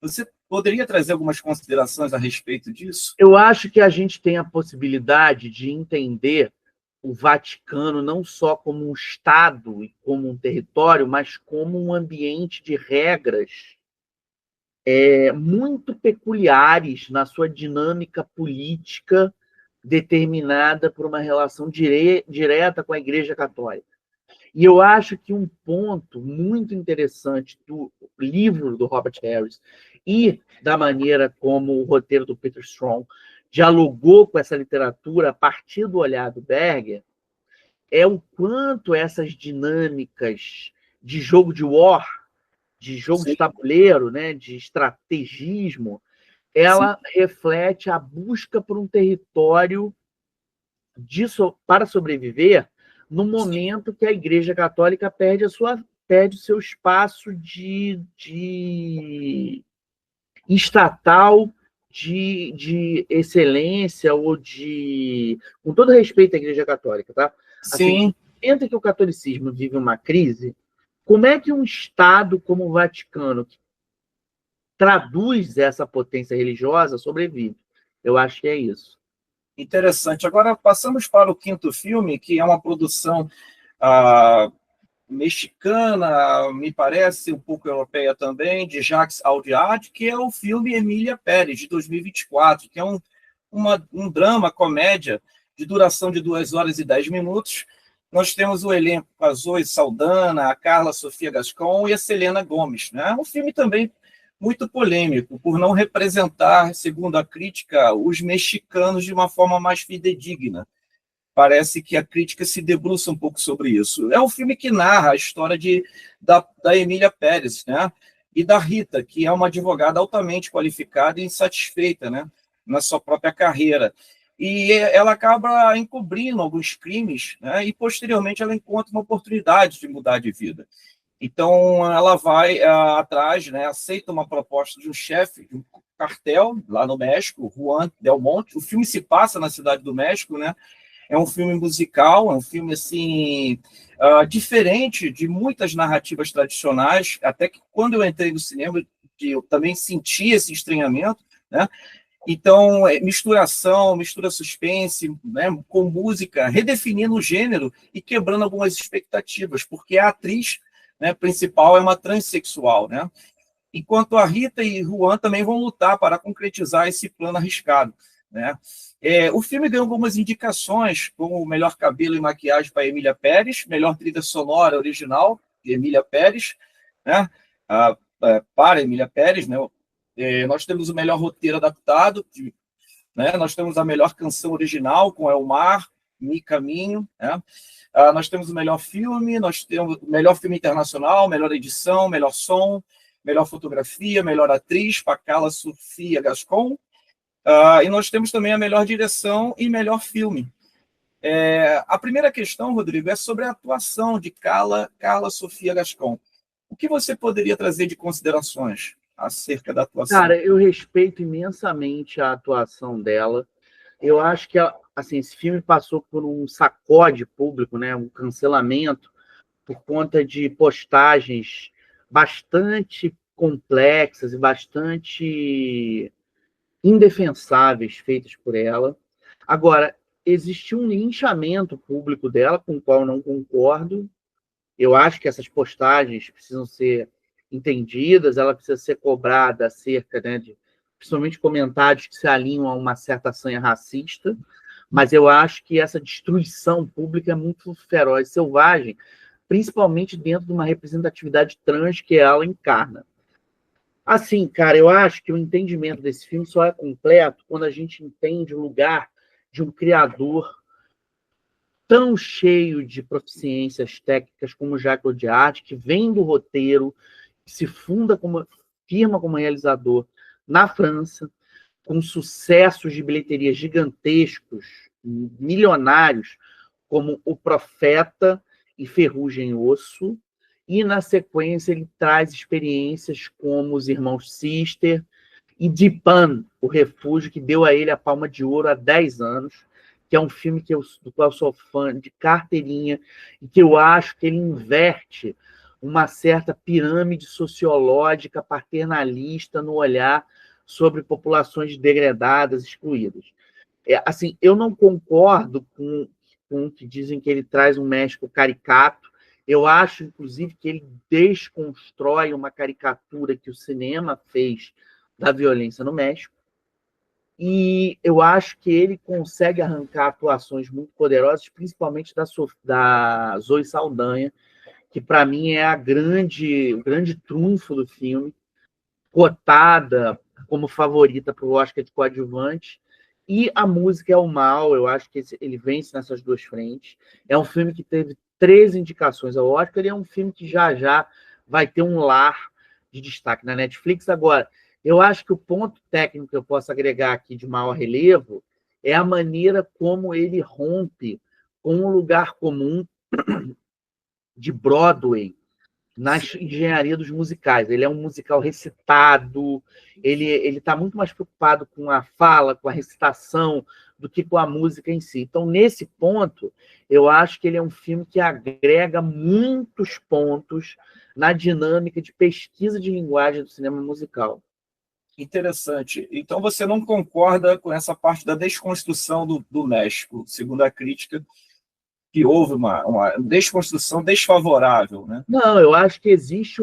Você poderia trazer algumas considerações a respeito disso? Eu acho que a gente tem a possibilidade de entender o Vaticano não só como um Estado e como um território, mas como um ambiente de regras muito peculiares na sua dinâmica política, determinada por uma relação direta com a Igreja Católica. E eu acho que um ponto muito interessante do livro do Robert Harris e da maneira como o roteiro do Peter Strong dialogou com essa literatura a partir do olhar do Berger é o quanto essas dinâmicas de jogo de war, de jogo Sim. de tabuleiro, né, de estrategismo, ela reflete a busca por um território para sobreviver no momento que a Igreja Católica perde o seu espaço de estatal de excelência ou de... Com todo respeito à Igreja Católica, tá? Assim, entre que o catolicismo vive uma crise, como é que um Estado como o Vaticano, que traduz essa potência religiosa, sobrevive? Eu acho que é isso. Interessante. Agora, passamos para o quinto filme, que é uma produção mexicana, me parece, um pouco europeia também, de Jacques Audiard, que é o filme Emília Pérez, de 2024, que é um drama, comédia, de duração de 2 horas e 10 minutos. Nós temos o elenco, a Zoe Saldana, a Carla Sofia Gascon e a Selena Gomez. Né? Um filme também muito polêmico, por não representar, segundo a crítica, os mexicanos de uma forma mais fidedigna. Parece que a crítica se debruça um pouco sobre isso. É um filme que narra a história da Emília Pérez, né? E da Rita, que é uma advogada altamente qualificada e insatisfeita, né? Na sua própria carreira. E ela acaba encobrindo alguns crimes, né? E posteriormente ela encontra uma oportunidade de mudar de vida. Então, ela vai atrás, né, aceita uma proposta de um chefe de um cartel lá no México, Juan Del Monte. O filme se passa na cidade do México, né? É um filme musical, é um filme assim diferente de muitas narrativas tradicionais. Até que quando eu entrei no cinema, eu também senti esse estranhamento, né? Então, misturação, mistura suspense, né, com música, redefinindo o gênero e quebrando algumas expectativas, porque a atriz, né, principal é uma transexual, né? Enquanto a Rita e Juan também vão lutar para concretizar esse plano arriscado, né? O filme ganhou algumas indicações, como melhor cabelo e maquiagem para Emília Pérez, melhor trilha sonora original de Emília Pérez, né? Para Emília Pérez, né? Nós temos o melhor roteiro adaptado, né? Nós temos a melhor canção original com Elmar, Mi Caminho, né? Nós temos o melhor filme, nós temos o melhor filme internacional, melhor edição, melhor som, melhor fotografia, melhor atriz, Carla Sofia Gascon, e nós temos também a melhor direção e melhor filme. A primeira questão, Rodrigo, é sobre a atuação de Carla Sofia Gascon. O que você poderia trazer de considerações acerca da atuação? Cara, eu respeito imensamente a atuação dela. Eu acho que assim, esse filme passou por um sacode público, né, um cancelamento, por conta de postagens bastante complexas e bastante indefensáveis feitas por ela. Agora, existiu um linchamento público dela, com o qual eu não concordo. Eu acho que essas postagens precisam ser entendidas, ela precisa ser cobrada acerca, né, de principalmente comentários que se alinham a uma certa sanha racista, mas eu acho que essa destruição pública é muito feroz, selvagem, principalmente dentro de uma representatividade trans que ela encarna. Assim, cara, eu acho que o entendimento desse filme só é completo quando a gente entende o lugar de um criador tão cheio de proficiências técnicas como Jacques Audiard, que vem do roteiro, que se firma como realizador na França, com sucessos de bilheteria gigantescos, milionários, como O Profeta e Ferrugem e Osso, e na sequência ele traz experiências como Os Irmãos Sister e Dupin, O Refúgio, que deu a ele a Palma de Ouro há 10 anos, que é um filme do qual eu sou fã de carteirinha, e que eu acho que ele inverte uma certa pirâmide sociológica paternalista no olhar sobre populações degradadas, excluídas. Assim, eu não concordo com o que dizem que ele traz um México caricato. Eu acho, inclusive, que ele desconstrói uma caricatura que o cinema fez da violência no México. E eu acho que ele consegue arrancar atuações muito poderosas, principalmente da Zoe Saldanha, que para mim é o grande trunfo do filme, cotada como favorita para o Oscar de coadjuvante. E A Música é o Mal, eu acho que ele vence nessas duas frentes. É um filme que teve 13 indicações ao Oscar, e é um filme que já vai ter um lar de destaque na Netflix. Agora, eu acho que o ponto técnico que eu posso agregar aqui de maior relevo é a maneira como ele rompe com um lugar comum de Broadway na engenharia dos musicais. Ele é um musical recitado, ele está muito mais preocupado com a fala, com a recitação, do que com a música em si. Então, nesse ponto, eu acho que ele é um filme que agrega muitos pontos na dinâmica de pesquisa de linguagem do cinema musical. Interessante. Então, você não concorda com essa parte da desconstrução do México, segundo a crítica, que houve uma desconstrução desfavorável, né? Não, eu acho que existe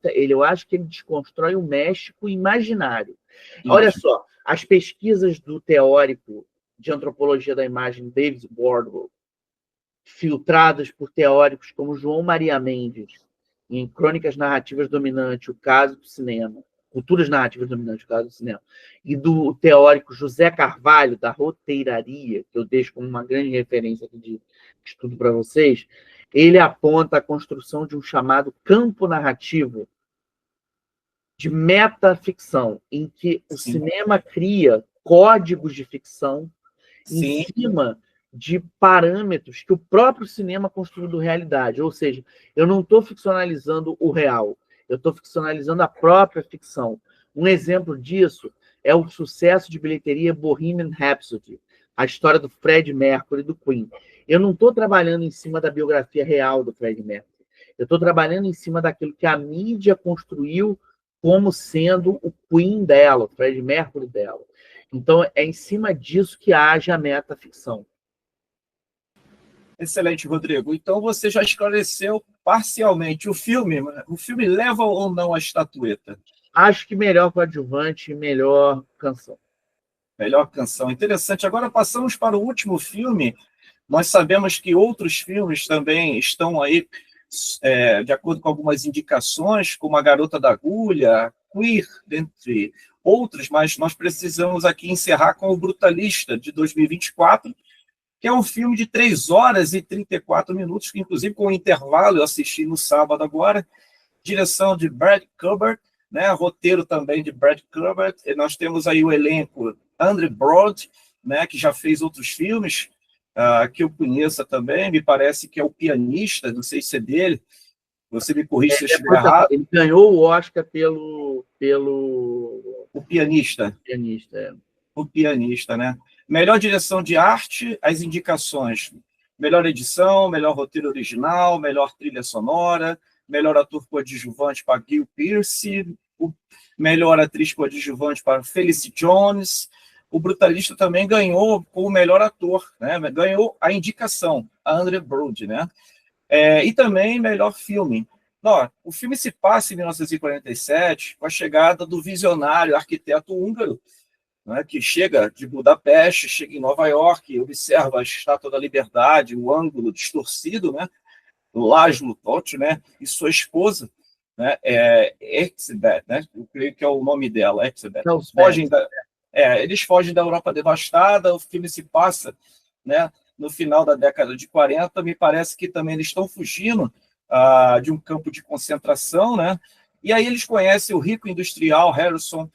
eu acho que ele desconstrói o México imaginário. Olha só, as pesquisas do teórico de antropologia da imagem David Wardwell, filtradas por teóricos como João Maria Mendes, em Crônicas Narrativas Dominantes, o caso do cinema, Culturas Narrativas Dominantes, o caso do cinema, e do teórico José Carvalho, da roteiraria, que eu deixo como uma grande referência aqui de estudo para vocês, ele aponta a construção de um chamado campo narrativo de metaficção, em que o cinema cria códigos de ficção em cima de parâmetros que o próprio cinema construiu da realidade. Ou seja, eu não estou ficcionalizando o real, eu estou ficcionalizando a própria ficção. Um exemplo disso é o sucesso de bilheteria Bohemian Rhapsody, a história do Freddie Mercury e do Queen. Eu não estou trabalhando em cima da biografia real do Freddie Mercury. Eu estou trabalhando em cima daquilo que a mídia construiu como sendo o Queen dela, o Freddie Mercury dela. Então, é em cima disso que age a metaficção. Excelente, Rodrigo. Então, você já esclareceu parcialmente o filme. O filme leva ou não a estatueta? Acho que melhor coadjuvante e melhor canção. Melhor canção. Interessante. Agora passamos para o último filme. Nós sabemos que outros filmes também estão aí, de acordo com algumas indicações, como A Garota da Agulha, Queer, dentre outros, mas nós precisamos aqui encerrar com O Brutalista, de 2024, que é um filme de 3 horas e 34 minutos, que inclusive com o intervalo eu assisti no sábado agora, direção de Brad Kubert, né, roteiro também de Brad Kubert, e nós temos aí o elenco Andrew Brod, né, que já fez outros filmes, que eu conheça também, me parece que é o pianista, não sei se é dele, você me corrige se eu estiver errado. Ele ganhou o Oscar pelo... O pianista. O pianista, né? Melhor direção de arte, as indicações: melhor edição, melhor roteiro original, melhor trilha sonora, melhor ator coadjuvante para Guy Pearce, o melhor atriz coadjuvante para Felicity Jones. O Brutalista também ganhou como melhor ator, né? Ganhou a indicação, a Andrew Brode, né? E também melhor filme. Não, o filme se passa em 1947, com a chegada do visionário arquiteto húngaro, né, que chega de Budapeste, chega em Nova York, observa a Estátua da Liberdade, o ângulo distorcido, né, do Laszlo Toth, né, e sua esposa, né, Erzsébet, né, eu creio que é o nome dela, Erzsébet. Eles fogem da Europa devastada, o filme se passa, né, no final da década de 40, me parece que também eles estão fugindo de um campo de concentração, né, e aí eles conhecem o rico industrial Harrison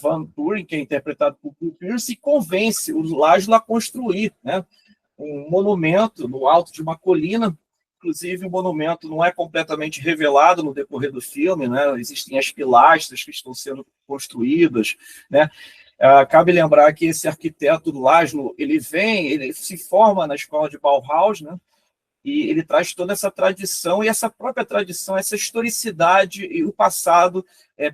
Van Buren, que é interpretado por Paul Pierce, e convence o Laszlo a construir, né, um monumento no alto de uma colina. Inclusive, o monumento não é completamente revelado no decorrer do filme, né? Existem as pilastras que estão sendo construídas, né? Cabe lembrar que esse arquiteto Laszlo, ele se forma na escola de Bauhaus, né? E ele traz toda essa tradição, e essa própria tradição, essa historicidade e o passado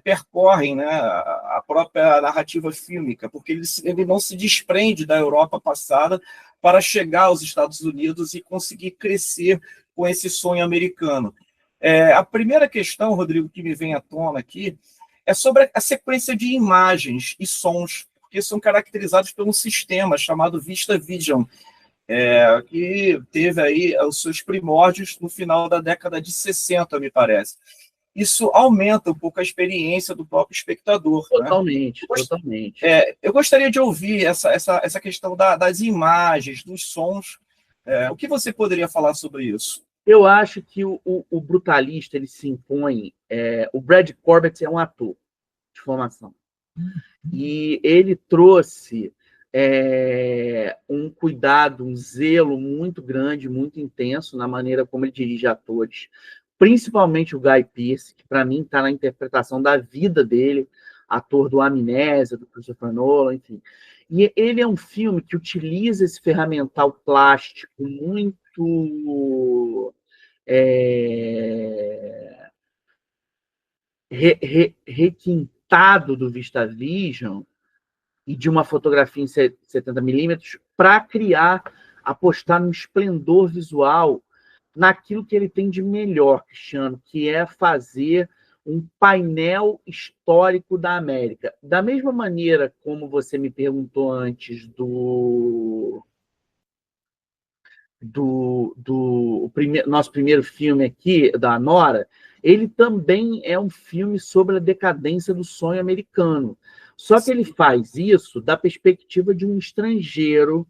percorrem, né, a própria narrativa fílmica, porque ele não se desprende da Europa passada para chegar aos Estados Unidos e conseguir crescer com esse sonho americano. A primeira questão, Rodrigo, que me vem à tona aqui, é sobre a sequência de imagens e sons, que são caracterizados por um sistema chamado VistaVision, que teve aí os seus primórdios no final da década de 60, me parece. Isso aumenta um pouco a experiência do próprio espectador. Totalmente, né? Totalmente. Eu gostaria de ouvir essa questão das imagens, dos sons. O que você poderia falar sobre isso? Eu acho que o Brutalista ele se impõe. O Brad Corbett é um ator de formação. E ele trouxe um cuidado, um zelo muito grande, muito intenso na maneira como ele dirige atores, principalmente o Guy Pearce, que para mim está na interpretação da vida dele, ator do Amnésia, do Christopher Nolan, enfim. E ele é um filme que utiliza esse ferramental plástico muito requintado do VistaVision e de uma fotografia em 70mm para apostar no esplendor visual, naquilo que ele tem de melhor, Cristiano, que é fazer um painel histórico da América. Da mesma maneira como você me perguntou antes nosso primeiro filme aqui, da Nora, ele também é um filme sobre a decadência do sonho americano. Só que ele faz isso da perspectiva de um estrangeiro,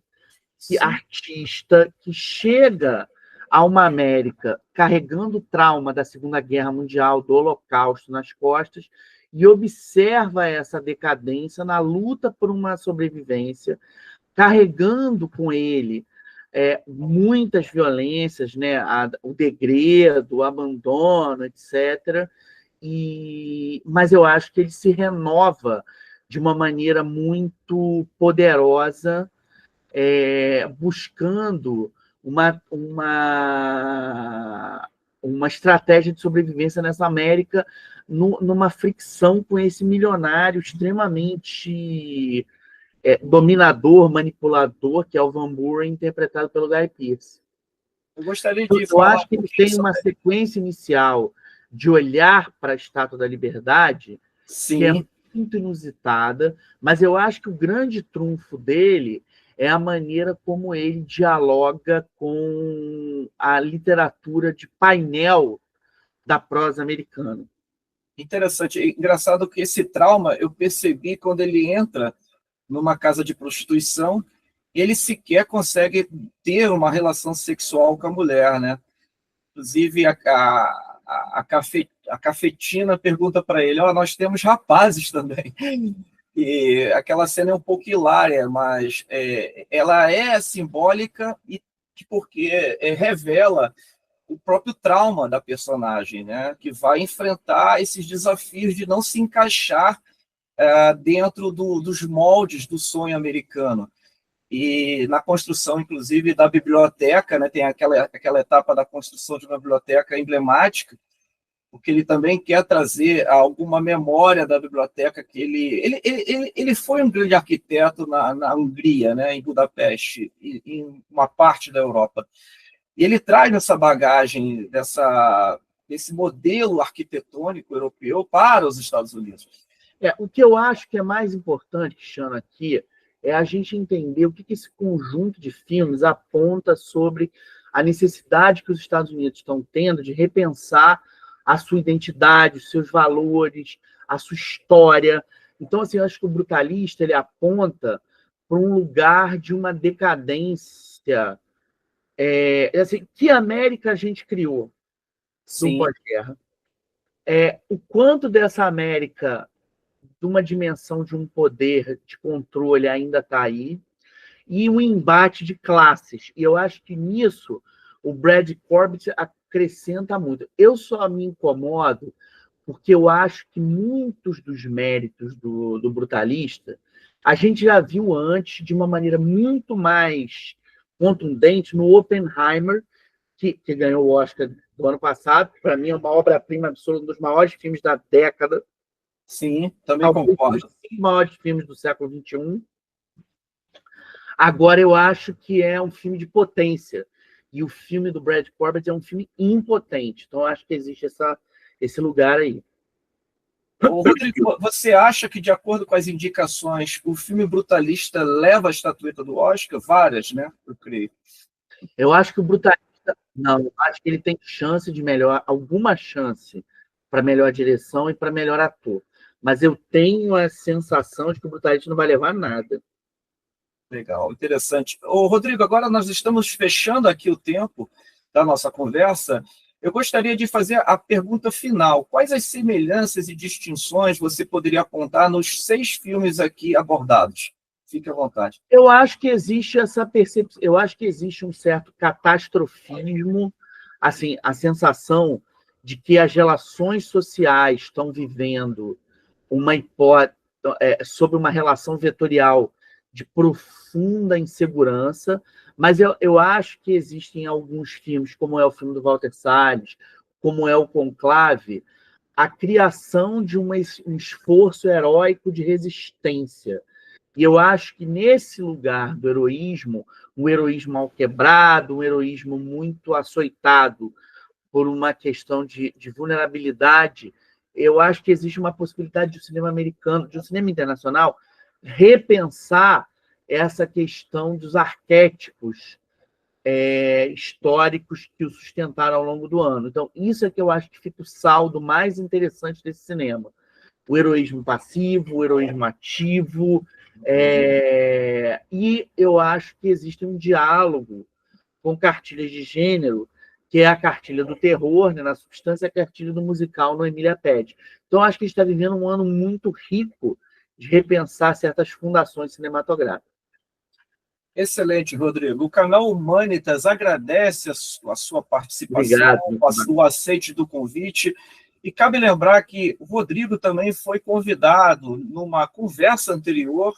artista, que chega a uma América carregando o trauma da Segunda Guerra Mundial, do Holocausto nas costas, e observa essa decadência na luta por uma sobrevivência, carregando com ele muitas violências, né? O degredo, o abandono, etc. Mas eu acho que ele se renova de uma maneira muito poderosa, buscando uma estratégia de sobrevivência nessa América, numa fricção com esse milionário extremamente dominador, manipulador, que é o Van Buren, interpretado pelo Guy Pearce. Eu gostaria de Eu acho que ele tem uma sequência inicial de olhar para a Estátua da Liberdade, sim, que é muito inusitada, mas eu acho que o grande trunfo dele é a maneira como ele dialoga com a literatura de painel da prosa americana. Interessante. Engraçado que esse trauma eu percebi quando ele entra numa casa de prostituição, ele sequer consegue ter uma relação sexual com a mulher, né? Inclusive, a cafetina pergunta para ele, nós temos rapazes também. E aquela cena é um pouco hilária, mas ela é simbólica e porque revela o próprio trauma da personagem, né? Que vai enfrentar esses desafios de não se encaixar dentro dos moldes do sonho americano. E na construção, inclusive, da biblioteca, né, tem aquela etapa da construção de uma biblioteca emblemática, porque ele também quer trazer alguma memória da biblioteca que ele foi um grande arquiteto na Hungria, né, em Budapeste, e em uma parte da Europa. E ele traz essa bagagem desse modelo arquitetônico europeu para os Estados Unidos. O que eu acho que é mais importante, Cristiano, aqui, é a gente entender o que esse conjunto de filmes aponta sobre a necessidade que os Estados Unidos estão tendo de repensar a sua identidade, os seus valores, a sua história. Então, assim, eu acho que o Brutalista ele aponta para um lugar de uma decadência. Assim, que América a gente criou no pós-guerra? O quanto dessa América, de uma dimensão de um poder de controle, ainda está aí, e um embate de classes. E eu acho que nisso o Brad Corbett acrescenta muito. Eu só me incomodo porque eu acho que muitos dos méritos do Brutalista a gente já viu antes de uma maneira muito mais contundente no Oppenheimer, que ganhou o Oscar do ano passado, que para mim é uma obra-prima absoluta, um dos maiores filmes da década. Sim, também concordo. Um dos maiores filmes do século XXI. Agora, eu acho que é um filme de potência. E o filme do Brad Corbett é um filme impotente. Então, eu acho que existe esse lugar aí. Rodrigo, você acha que, de acordo com as indicações, o filme Brutalista leva a estatueta do Oscar? Várias, né? Eu creio. Eu acho que o Brutalista... Não, eu acho que ele tem chance de melhor... Alguma chance para melhor direção e para melhor ator. Mas eu tenho a sensação de que o Brutalista não vai levar nada. Legal, interessante. Rodrigo, agora nós estamos fechando aqui o tempo da nossa conversa. Eu gostaria de fazer a pergunta final. Quais as semelhanças e distinções você poderia apontar nos 6 filmes aqui abordados? Fique à vontade. Eu acho que existe essa percepção, eu acho que existe um certo catastrofismo, assim, a sensação de que as relações sociais estão vivendo uma hipótese sobre uma relação vetorial de profunda insegurança, mas eu acho que existem alguns filmes, como é o filme do Walter Salles, como é o Conclave, a criação de um esforço heróico de resistência. E eu acho que nesse lugar do heroísmo, um heroísmo alquebrado, um heroísmo muito açoitado por uma questão de vulnerabilidade, eu acho que existe uma possibilidade de um cinema americano, de um cinema internacional, repensar essa questão dos arquétipos históricos que o sustentaram ao longo do ano. Então, isso é que eu acho que fica o saldo mais interessante desse cinema. O heroísmo passivo, o heroísmo ativo, e eu acho que existe um diálogo com cartilhas de gênero, que é a cartilha do terror, né, na substância, a cartilha do musical no Emília Pede. Então, acho que a gente está vivendo um ano muito rico de repensar certas fundações cinematográficas. Excelente, Rodrigo. O canal Humanitas agradece a sua participação, o aceite do convite. E cabe lembrar que o Rodrigo também foi convidado numa conversa anterior.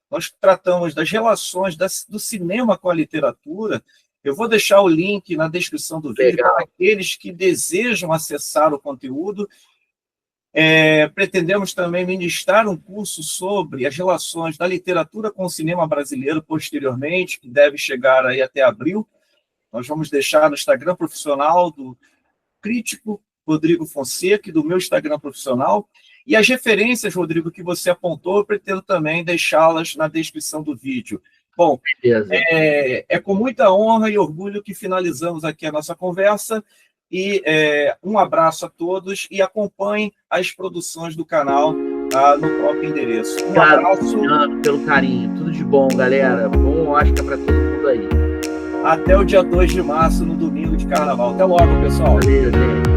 Nós tratamos das relações do cinema com a literatura. Eu vou deixar o link na descrição do vídeo para aqueles que desejam acessar o conteúdo. Pretendemos também ministrar um curso sobre as relações da literatura com o cinema brasileiro posteriormente, que deve chegar aí até abril. Nós vamos deixar no Instagram profissional do crítico Rodrigo Fonseca e do meu Instagram profissional. E as referências, Rodrigo, que você apontou, eu pretendo também deixá-las na descrição do vídeo. Bom, é com muita honra e orgulho que finalizamos aqui a nossa conversa. E um abraço a todos e acompanhem as produções do canal no próprio endereço. Um abraço. Pelo carinho. Tudo de bom, galera. Bom Oscar para todo mundo aí. Até o dia 2 de março, no domingo de carnaval. Até logo, pessoal. Valeu, gente.